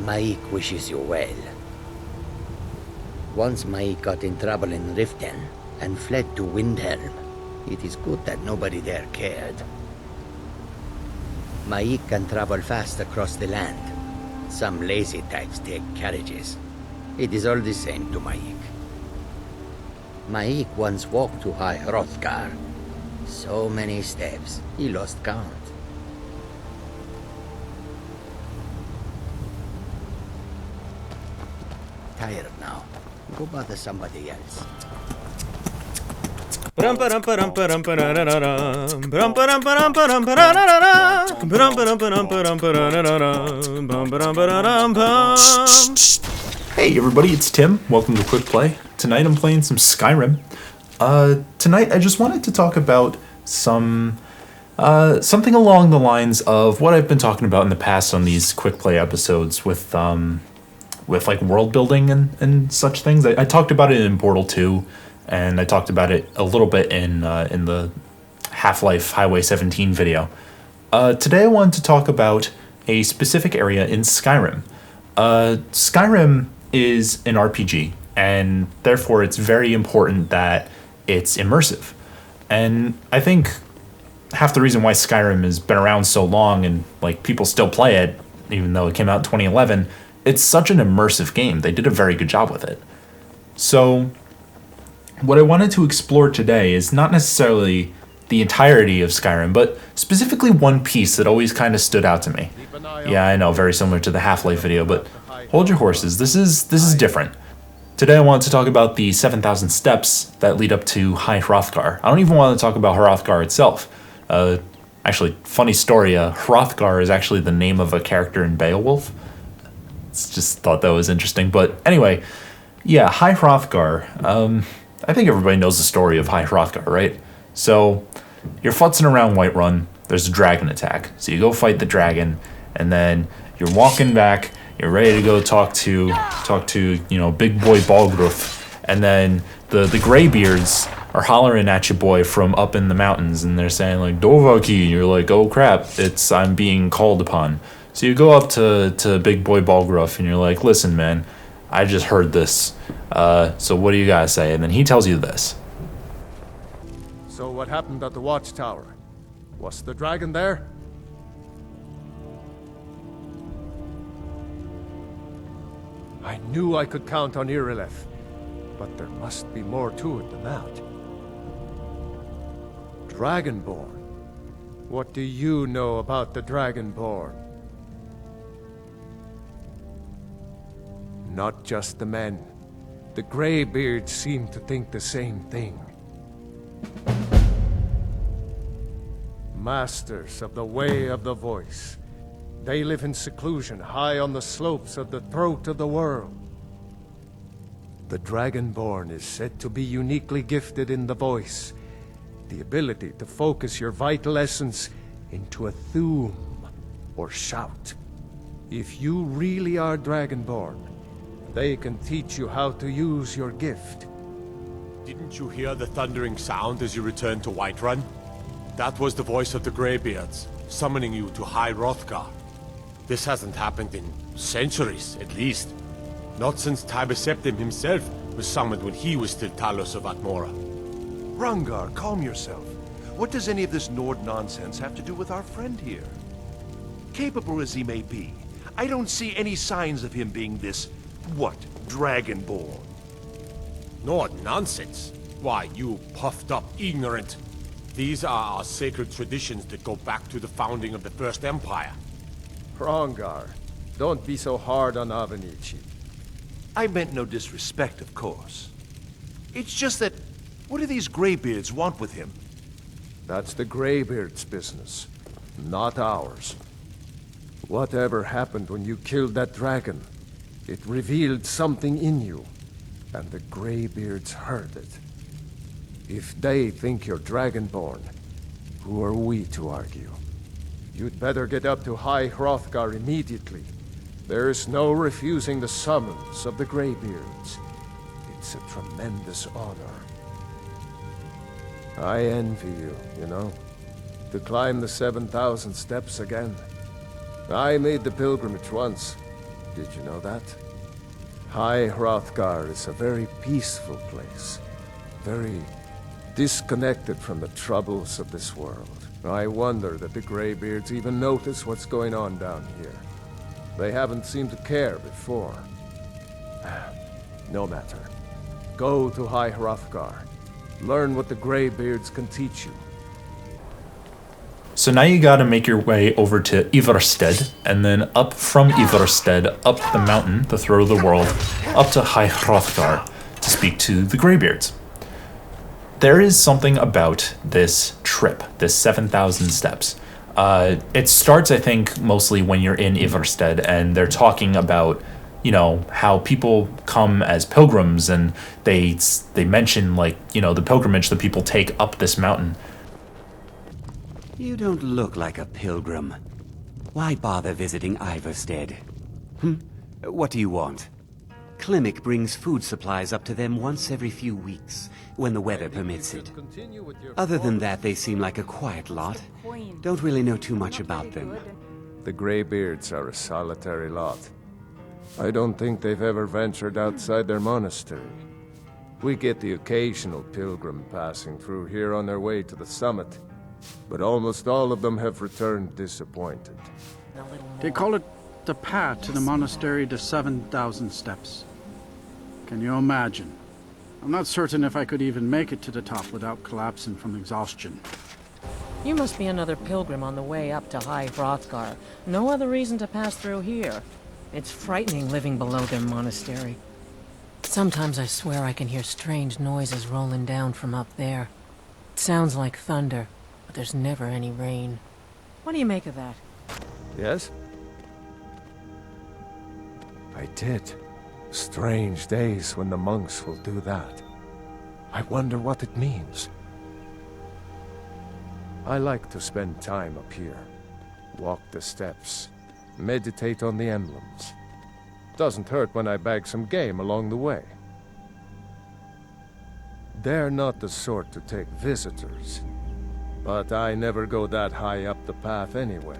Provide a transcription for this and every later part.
Maik wishes you well. Once Maik got in trouble in Riften and fled to Windhelm. It is good that nobody there cared. Maik can travel fast across the land. Some lazy types take carriages. It is all the same to Maik. Maik once walked to High Hrothgar. So many steps, he lost count. Tired now. Go bother somebody else. Hey everybody, it's Tim. Welcome to Quick Play. Tonight I'm playing some Skyrim. Tonight I just wanted to talk about something along the lines of what I've been talking about in the past on these Quick Play episodes with like world building and such things. I talked about it in Portal 2, and I talked about it a little bit in the Half-Life Highway 17 video. Today I wanted to talk about a specific area in Skyrim. Skyrim is an RPG, and therefore it's very important that it's immersive. And I think half the reason why Skyrim has been around so long and like people still play it, even though it came out in 2011, it's such an immersive game. They did a very good job with it. So what I wanted to explore today is not necessarily the entirety of Skyrim, but specifically one piece that always kind of stood out to me. Yeah, I know, very similar to the Half-Life video, but hold your horses. This is different. Today I want to talk about the 7,000 steps that lead up to High Hrothgar. I don't even want to talk about Hrothgar itself. Actually, funny story, Hrothgar is actually the name of a character in Beowulf. Just thought that was interesting. But anyway, yeah, High Hrothgar. I think everybody knows the story of High Hrothgar, right? So you're futzing around Whiterun. There's a dragon attack. So you go fight the dragon, and then you're walking back. You're ready to go talk to big boy Balgruuf, and then the Greybeards are hollering at you, boy, from up in the mountains, and they're saying like Dovahki, and you're like, oh crap, I'm being called upon. So you go up to big boy Balgruuf, and you're like, listen, man, I just heard this. So what do you guys say? And then he tells you this. So what happened at the watchtower? Was the dragon there? I knew I could count on Irileth, but there must be more to it than that. Dragonborn? What do you know about the Dragonborn? Not just the men. The Greybeards seem to think the same thing. Masters of the Way of the Voice. They live in seclusion, high on the slopes of the throat of the world. The Dragonborn is said to be uniquely gifted in the voice, the ability to focus your vital essence into a thume, or shout. If you really are Dragonborn, they can teach you how to use your gift. Didn't you hear the thundering sound as you returned to Whiterun? That was the voice of the Greybeards, summoning you to High Hrothgar. This hasn't happened in centuries, at least. Not since Tiber Septim himself was summoned when he was still Talos of Atmora. Rungar, calm yourself. What does any of this Nord nonsense have to do with our friend here? Capable as he may be, I don't see any signs of him being this, Dragonborn? Nord nonsense? Why, you puffed up ignorant. These are our sacred traditions that go back to the founding of the First Empire. Hrongar, don't be so hard on Avenici. I meant no disrespect, of course. It's just that, what do these Greybeards want with him? That's the Greybeard's business, not ours. Whatever happened when you killed that dragon, it revealed something in you, and the Greybeards heard it. If they think you're Dragonborn, who are we to argue? You'd better get up to High Hrothgar immediately. There's no refusing the summons of the Greybeards. It's a tremendous honor. I envy you, you know, to climb the 7,000 steps again. I made the pilgrimage once. Did you know that? High Hrothgar is a very peaceful place. Very disconnected from the troubles of this world. I wonder that the Greybeards even notice what's going on down here. They haven't seemed to care before. No matter. Go to High Hrothgar. Learn what the Greybeards can teach you. So now you gotta make your way over to Ivarstead, and then up from Ivarstead, up the mountain, the throat of the world, up to High Hrothgar to speak to the Greybeards. There is something about this trip, this 7,000 steps. It starts, I think, mostly when you're in Ivarstead, and they're talking about, you know, how people come as pilgrims, and they mention, like, you know, the pilgrimage that people take up this mountain. You don't look like a pilgrim. Why bother visiting Ivarstead? What do you want? Klimek brings food supplies up to them once every few weeks, when the weather permits it. Other than that, they seem like a quiet lot. Don't really know too much about them. The Greybeards are a solitary lot. I don't think they've ever ventured outside their monastery. We get the occasional pilgrim passing through here on their way to the summit, but almost all of them have returned disappointed. They call it the path to the monastery to 7,000 steps. Can you imagine? I'm not certain if I could even make it to the top without collapsing from exhaustion. You must be another pilgrim on the way up to High Hrothgar. No other reason to pass through here. It's frightening living below their monastery. Sometimes I swear I can hear strange noises rolling down from up there. It sounds like thunder, but there's never any rain. What do you make of that? Yes? I did. Strange days when the monks will do that. I wonder what it means. I like to spend time up here. Walk the steps. Meditate on the emblems. Doesn't hurt when I bag some game along the way. They're not the sort to take visitors. But I never go that high up the path anyway.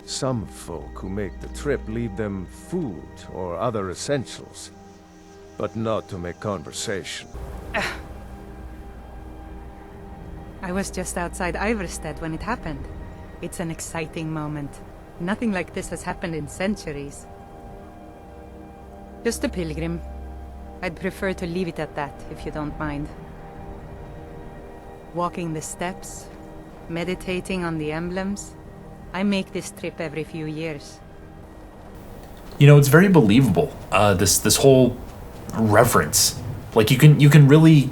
Some folk who make the trip leave them food or other essentials, but not to make conversation. I was just outside Ivarstead when it happened. It's an exciting moment. Nothing like this has happened in centuries. Just a pilgrim. I'd prefer to leave it at that, if you don't mind. Walking the steps, meditating on the emblems. I make this trip every few years. You know, it's very believable. This whole reverence, like you can really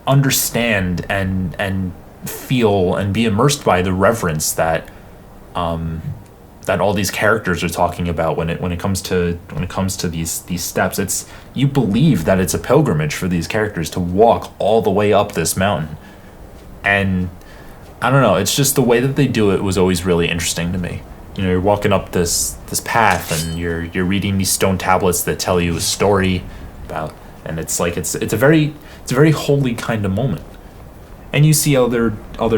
understand and feel and be immersed by the reverence that that all these characters are talking about when it comes to these steps. It's, you believe that it's a pilgrimage for these characters to walk all the way up this mountain, and I don't know, it's just the way that they do it was always really interesting to me. You know, you're walking up this path and you're reading these stone tablets that tell you a story about, and it's like it's a very holy kind of moment. And you see other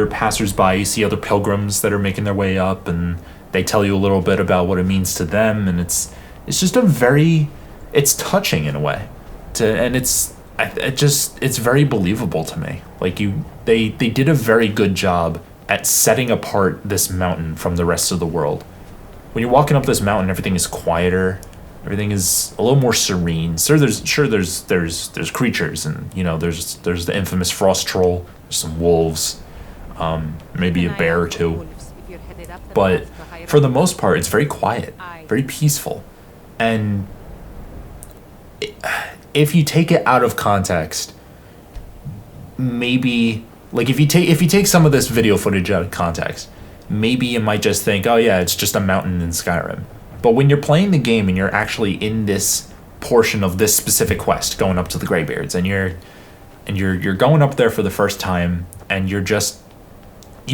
passersby, you see other pilgrims that are making their way up, and they tell you a little bit about what it means to them, and it's just it's touching in a way. It's very believable to me. Like they did a very good job at setting apart this mountain from the rest of the world. When you're walking up this mountain, everything is quieter, everything is a little more serene. There's creatures, and you know there's the infamous frost troll, there's some wolves, maybe a bear or two. But for the most part, it's very quiet, very peaceful, and if you take it out of context, maybe, like if you take some of this video footage out of context, maybe you might just think, oh yeah, it's just a mountain in Skyrim. But when you're playing the game and you're actually in this portion of this specific quest, going up to the Greybeards, and you're going up there for the first time, and you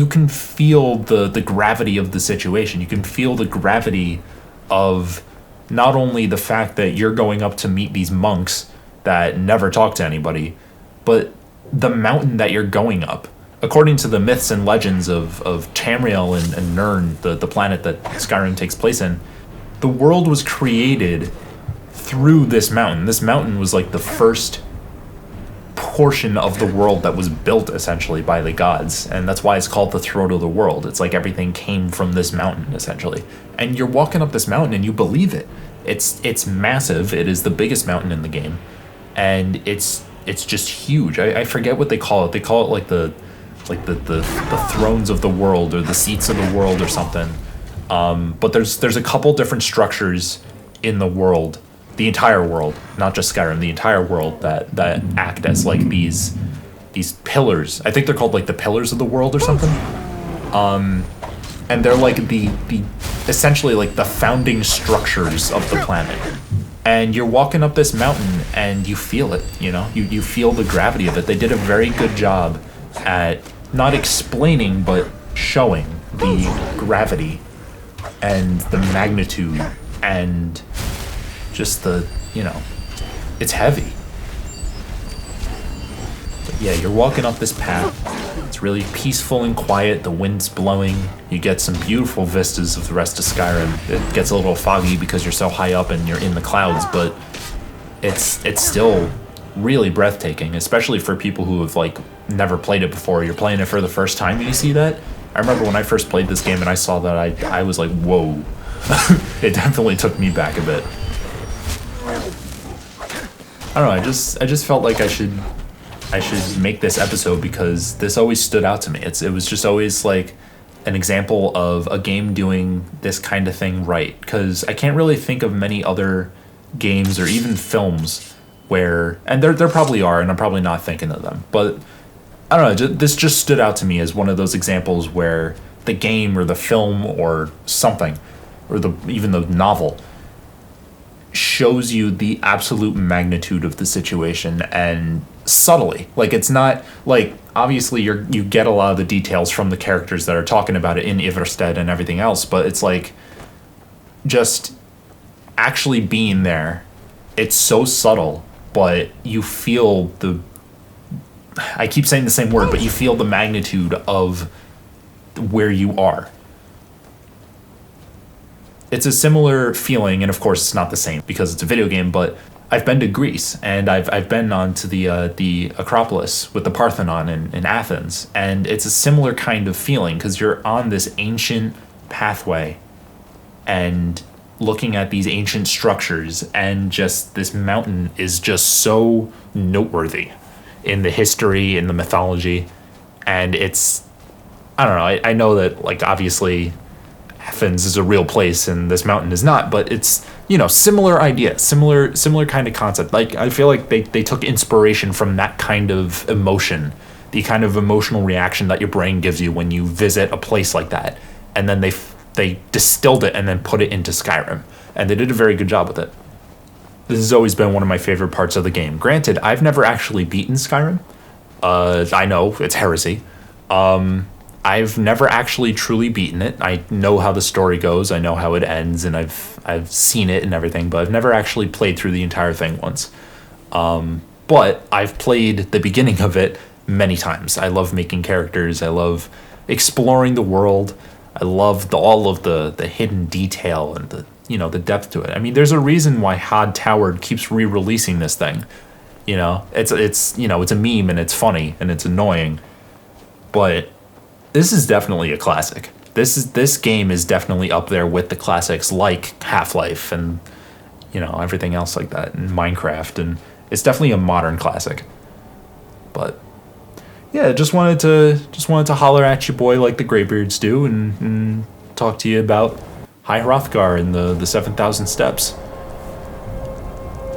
can feel the gravity of the situation. You can feel the gravity of not only the fact that you're going up to meet these monks that never talk to anybody, but the mountain that you're going up. According to the myths and legends of Tamriel and Nirn, the planet that Skyrim takes place in, the world was created through this mountain. This mountain was like the first portion of the world that was built essentially by the gods, and that's why it's called the throat of the world. It's like everything came from this mountain essentially, and you're walking up this mountain and you believe it. It's massive. It is the biggest mountain in the game, and it's just huge. I forget what they call it. They call it like the thrones of the world, or the seats of the world, or something. But there's a couple different structures in the world. The entire world, not just Skyrim, the entire world that act as like these pillars. I think they're called like the pillars of the world or something. And they're like the essentially like the founding structures of the planet. And you're walking up this mountain and you feel it, you know? You feel the gravity of it. They did a very good job at not explaining but showing the gravity and the magnitude and just the, you know, it's heavy. But yeah, you're walking up this path. It's really peaceful and quiet. The wind's blowing. You get some beautiful vistas of the rest of Skyrim. It gets a little foggy because you're so high up and you're in the clouds, but it's still really breathtaking, especially for people who have like never played it before. You're playing it for the first time and you see that. I remember when I first played this game and I saw that, I was like, whoa. It definitely took me back a bit. I don't know, I just felt like I should make this episode because this always stood out to me. It was just always like an example of a game doing this kind of thing right, because I can't really think of many other games or even films where, and there probably are, and I'm probably not thinking of them, but I don't know, this just stood out to me as one of those examples where the game or the film or something, or even the novel, shows you the absolute magnitude of the situation, and subtly. Like, it's not like, obviously you get a lot of the details from the characters that are talking about it in Iverstead and everything else, but it's like just actually being there, it's so subtle, but you feel the, I keep saying the same word, but you feel the magnitude of where you are. It's a similar feeling, and of course it's not the same because it's a video game, but I've been to Greece, and I've been on to the Acropolis with the Parthenon in Athens, and it's a similar kind of feeling because you're on this ancient pathway and looking at these ancient structures, and just this mountain is just so noteworthy in the history, in the mythology, and it's, I don't know, I know that, like, obviously Athens is a real place and this mountain is not, but it's, you know, similar idea, similar kind of concept. Like, I feel like they took inspiration from that kind of emotion, the kind of emotional reaction that your brain gives you when you visit a place like that, and then they distilled it and then put it into Skyrim, and they did a very good job with it. This has always been one of my favorite parts of the game. Granted, I've never actually beaten Skyrim. I know it's heresy. I've never actually truly beaten it. I know how the story goes, I know how it ends, and I've seen it and everything, but I've never actually played through the entire thing once. But I've played the beginning of it many times. I love making characters, I love exploring the world, I love all of the hidden detail and the depth to it. I mean, there's a reason why Hod Towered keeps re-releasing this thing. You know, it's a meme and it's funny and it's annoying, but this is definitely a classic. This game is definitely up there with the classics like Half-Life and, you know, everything else like that, and Minecraft, and it's definitely a modern classic. But yeah, just wanted to holler at you, boy, like the Greybeards do, and talk to you about High Hrothgar and the 7,000 steps.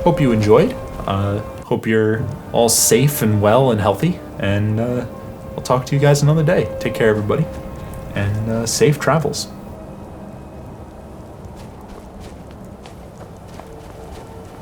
Hope you enjoyed. Hope you're all safe and well and healthy, and I'll talk to you guys another day. Take care, everybody, and safe travels.